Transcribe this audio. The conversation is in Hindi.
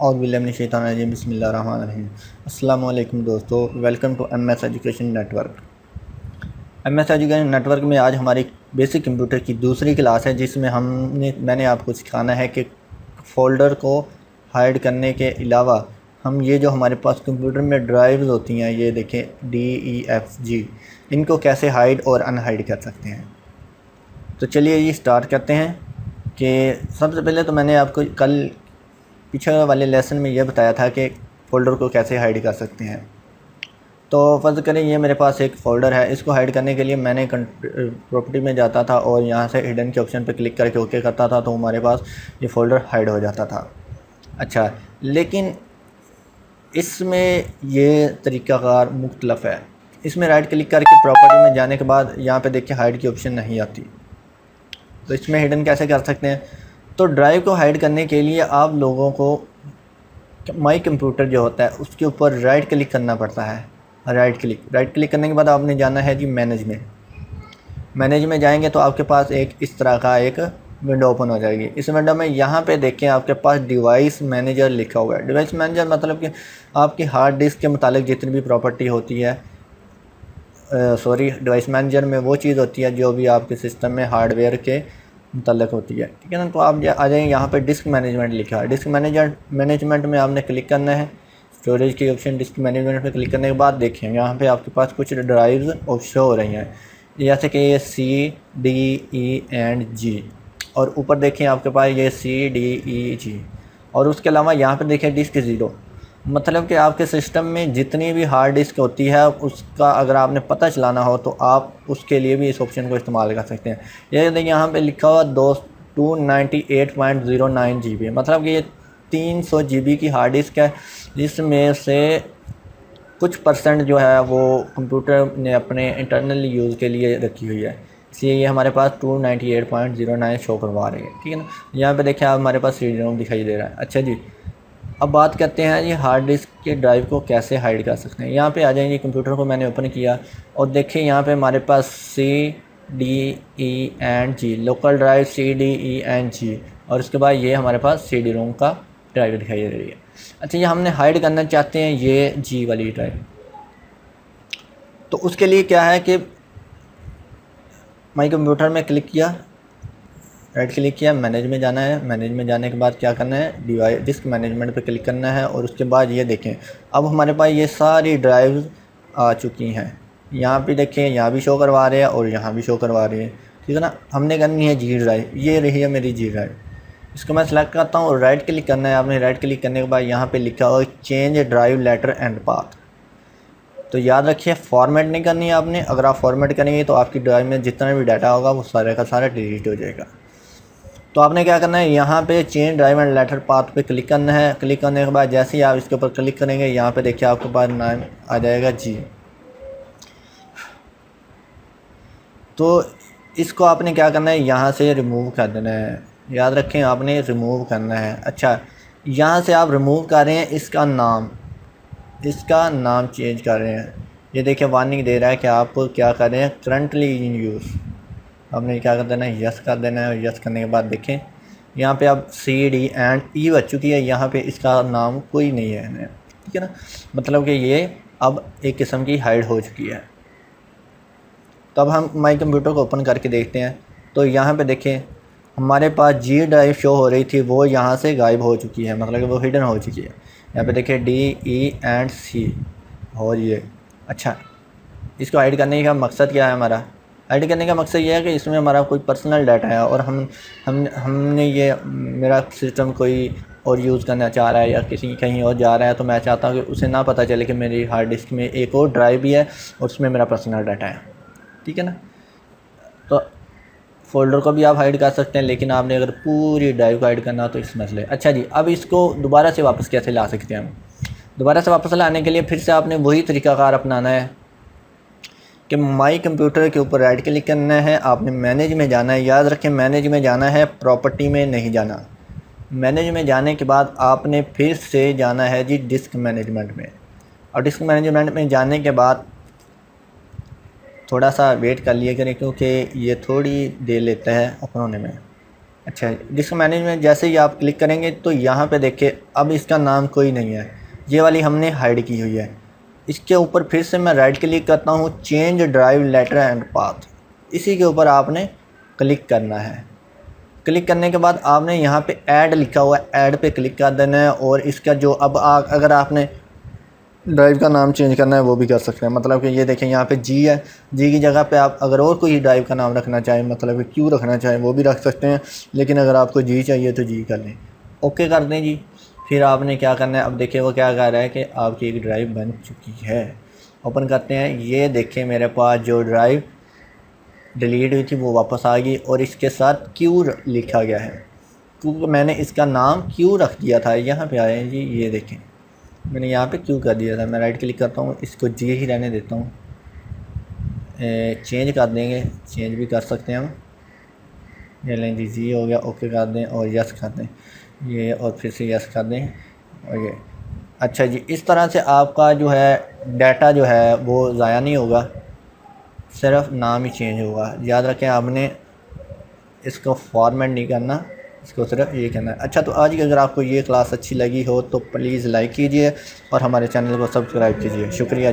औज़ुबिल्लाहि बिस्मिल्लाहिर्रहमानिर्रहीम। अस्सलामु अलैकुम दोस्तों, welcome to MS education network. MS education network में आज हमारी बेसिक कंप्यूटर की दूसरी क्लास है, जिसमें मैंने आपको सिखाना है कि फ़ोल्डर को हाइड करने के अलावा हम ये जो हमारे पास कंप्यूटर में ड्राइव्स होती हैं, ये देखें DEFG, इनको कैसे हाइड और अनहाइड कर सकते हैं। तो चलिए ये स्टार्ट करते हैं। कि सबसे पहले तो मैंने आपको कल पीछे वाले लेसन में ये बताया था कि फ़ोल्डर को कैसे हाइड कर सकते हैं। तो फ़र्ज़ करें ये मेरे पास एक फ़ोल्डर है, इसको हाइड करने के लिए मैंने प्रॉपर्टी में जाता था और यहाँ से हिडन के ऑप्शन पर क्लिक करके ओके करता था, तो हमारे पास ये फ़ोल्डर हाइड हो जाता था। अच्छा, लेकिन इसमें ये तरीक़ाकार मुख्तलफ़ है। इसमें राइट क्लिक करके प्रॉपर्टी में जाने के बाद यहाँ पे देखिए हाइड की ऑप्शन नहीं आती, तो इसमें हिडन कैसे कर सकते हैं। तो ड्राइव को हाइड करने के लिए आप लोगों को माई कंप्यूटर जो होता है उसके ऊपर राइट क्लिक करना पड़ता है। राइट क्लिक करने के बाद आपने जाना है जी मैनेज में जाएंगे तो आपके पास एक इस तरह का एक विंडो ओपन हो जाएगी। इस विंडो में यहाँ पे देखें आपके पास डिवाइस मैनेजर लिखा हुआ है। डिवाइस मैनेजर मतलब कि आपकी हार्ड डिस्क के मुतालिक जितनी भी प्रॉपर्टी होती है, डिवाइस मैनेजर में वो चीज़ होती है जो भी आपके सिस्टम में हार्डवेयर के मुतल्लक होती है, ठीक है ना। तो आप आ जाएंगे, यहाँ पे डिस्क मैनेजमेंट लिखा है। डिस्क मैनेजमेंट में आपने क्लिक करना है। स्टोरेज की ऑप्शन डिस्क मैनेजमेंट पे क्लिक करने के बाद देखें यहाँ पे आपके पास कुछ ड्राइव्स और शो हो रही हैं, जैसे कि ये C, D, E, G, और ऊपर देखें आपके पास ये C, D, E, G, और उसके अलावा यहाँ पर देखें डिस्क ज़ीरो। मतलब कि आपके सिस्टम में जितनी भी हार्ड डिस्क होती है उसका अगर आपने पता चलाना हो तो आप उसके लिए भी इस ऑप्शन को इस्तेमाल कर सकते हैं। ये देखिए यहाँ पे लिखा हुआ 298.09 GB, मतलब कि ये 300 GB की हार्ड डिस्क है, जिसमें से कुछ परसेंट जो है वो कंप्यूटर ने अपने इंटरनल यूज़ के लिए रखी हुई है, इसलिए ये हमारे पास 298.09 शो करवा रही है, ठीक है ना। यहाँ पे देखिए हमारे पास CD-ROM दिखाई दे रहा है। अच्छा जी, अब बात करते हैं ये हार्ड डिस्क के ड्राइव को कैसे हाइड कर सकते हैं। यहाँ पे आ जाएंगे, कंप्यूटर को मैंने ओपन किया और देखिए यहाँ पे हमारे पास C, D, E, local drive C, D, E, और उसके बाद ये हमारे पास CD-ROM का ड्राइव दिखाई दे रही है। अच्छा, ये हमने हाइड करना चाहते हैं ये G वाली ड्राइव, तो उसके लिए क्या है कि माई कंप्यूटर में क्लिक किया, राइट क्लिक किया, मैनेज में जाना है। मैनेज में जाने के बाद क्या करना है, डिवाइस डिस्क मैनेजमेंट पे क्लिक करना है, और उसके बाद ये देखें अब हमारे पास ये सारी ड्राइव्स आ चुकी हैं। यहाँ पे देखें, यहाँ भी शो करवा रहे हैं और यहाँ भी शो करवा रहे हैं, ठीक है ना। हमने करनी है G ड्राइव, ये रही है मेरी G ड्राइव। इसको मैं सेलेक्ट करता हूँ और राइट क्लिक करना है आपने। राइट क्लिक करने के बाद यहाँ पर लिखा हो change drive letter and path. तो याद रखिए फॉर्मेट नहीं करनी है आपने, अगर आप फॉर्मेट करेंगे तो आपकी ड्राइव में जितना भी डाटा होगा वो सारे का सारा डिलीट हो जाएगा। तो आपने क्या करना है, यहाँ पे change drive and later path पे क्लिक करना है। क्लिक करने के बाद जैसे ही आप इसके ऊपर क्लिक करेंगे, यहाँ पे देखिए आपके पास नाम आ जाएगा G। तो इसको आपने क्या करना है, यहाँ से रिमूव कर देना है। याद रखें आपने रिमूव करना है। अच्छा, यहाँ से आप रिमूव कर रहे हैं, इसका नाम चेंज कर रहे हैं। ये देखिए वार्निंग दे रहा है कि आप क्या कर रहे हैं, करंटली इन यूज़। आपने क्या कर देना है, यस कर देना है, और यस करने के बाद देखें यहाँ पे अब C, D, E बच चुकी है। यहाँ पे इसका नाम कोई नहीं है, ठीक है ना। मतलब कि ये अब एक किस्म की हाइड हो चुकी है। तो अब हम माई कंप्यूटर को ओपन करके देखते हैं, तो यहाँ पे देखें हमारे पास G ड्राइव शो हो रही थी, वो यहाँ से गायब हो चुकी है, मतलब कि वो हिडन हो चुकी है। यहाँ पे देखिए D, E, C और ये। अच्छा, इसको हाइड करने का मकसद क्या है हमारा, हाइड करने का मकसद ये है कि इसमें हमारा कोई पर्सनल डाटा है और हमने ये मेरा सिस्टम कोई और यूज़ करना चाह रहा है या किसी कहीं और जा रहा है, तो मैं चाहता हूँ कि उसे ना पता चले कि मेरी हार्ड डिस्क में एक और ड्राइव भी है और उसमें मेरा पर्सनल डाटा है, ठीक है ना। तो फ़ोल्डर को भी आप हाइड कर सकते हैं, लेकिन आपने अगर पूरी ड्राइव को हाइड करना हो तो इस मसले। अच्छा जी, अब इसको दोबारा से वापस कैसे ला सकते हैं हम। दोबारा से वापस लाने के लिए फिर से आपने वही तरीक़ाकार अपनाना है कि माई कंप्यूटर के ऊपर राइट क्लिक करना है, आपने मैनेज में जाना है। याद रखें मैनेज में जाना है, प्रॉपर्टी में नहीं जाना। मैनेज में जाने के बाद आपने फिर से जाना है जी डिस्क मैनेजमेंट में, और डिस्क मैनेजमेंट में जाने के बाद थोड़ा सा वेट कर लिया करें, क्योंकि ये थोड़ी देर लेता है ओपन होने में। अच्छा, डिस्क मैनेजमेंट जैसे ही आप क्लिक करेंगे तो यहाँ पे देखिए अब इसका नाम कोई नहीं है, ये वाली हमने हाइड की हुई है। इसके ऊपर फिर से मैं राइट क्लिक करता हूँ, change drive letter and path, इसी के ऊपर आपने क्लिक करना है। क्लिक करने के बाद आपने यहाँ पे ऐड लिखा हुआ है, ऐड पे क्लिक कर देना है। और इसका जो अब अगर आपने ड्राइव का नाम चेंज करना है वो भी कर सकते हैं। मतलब कि ये देखें यहाँ पे जी है, जी की जगह पे आप अगर और कोई ड्राइव का नाम रखना चाहें, मतलब कि क्यू रखना चाहें वो भी रख सकते हैं, लेकिन अगर आपको जी चाहिए तो जी कर लें। ओके कर दें जी। फिर आपने क्या करना है, अब देखिए वो क्या कह रहा है कि आपकी एक ड्राइव बन चुकी है। ओपन करते हैं, ये देखें मेरे पास जो ड्राइव डिलीट हुई थी वो वापस आ गई और इसके साथ क्यू लिखा गया है, क्योंकि मैंने इसका नाम क्यू रख दिया था। यहाँ पे आए जी, ये देखें मैंने यहाँ पे क्यू कर दिया था। मैं राइट क्लिक करता हूँ, इसको जी ही रहने देता हूँ, चेंज कर देंगे, चेंज भी कर सकते हैं हम। ये लें जी हो गया, ओके कर दें और यस कर दें ये, और फिर से यस कर दें और ये। अच्छा जी, इस तरह से आपका जो है डाटा जो है वो ज़ाया नहीं होगा, सिर्फ नाम ही चेंज होगा। याद रखें आपने इसको फॉर्मेट नहीं करना, इसको सिर्फ ये करना है। अच्छा, तो आज की अगर आपको ये क्लास अच्छी लगी हो तो प्लीज़ लाइक कीजिए और हमारे चैनल को सब्सक्राइब कीजिए। शुक्रिया।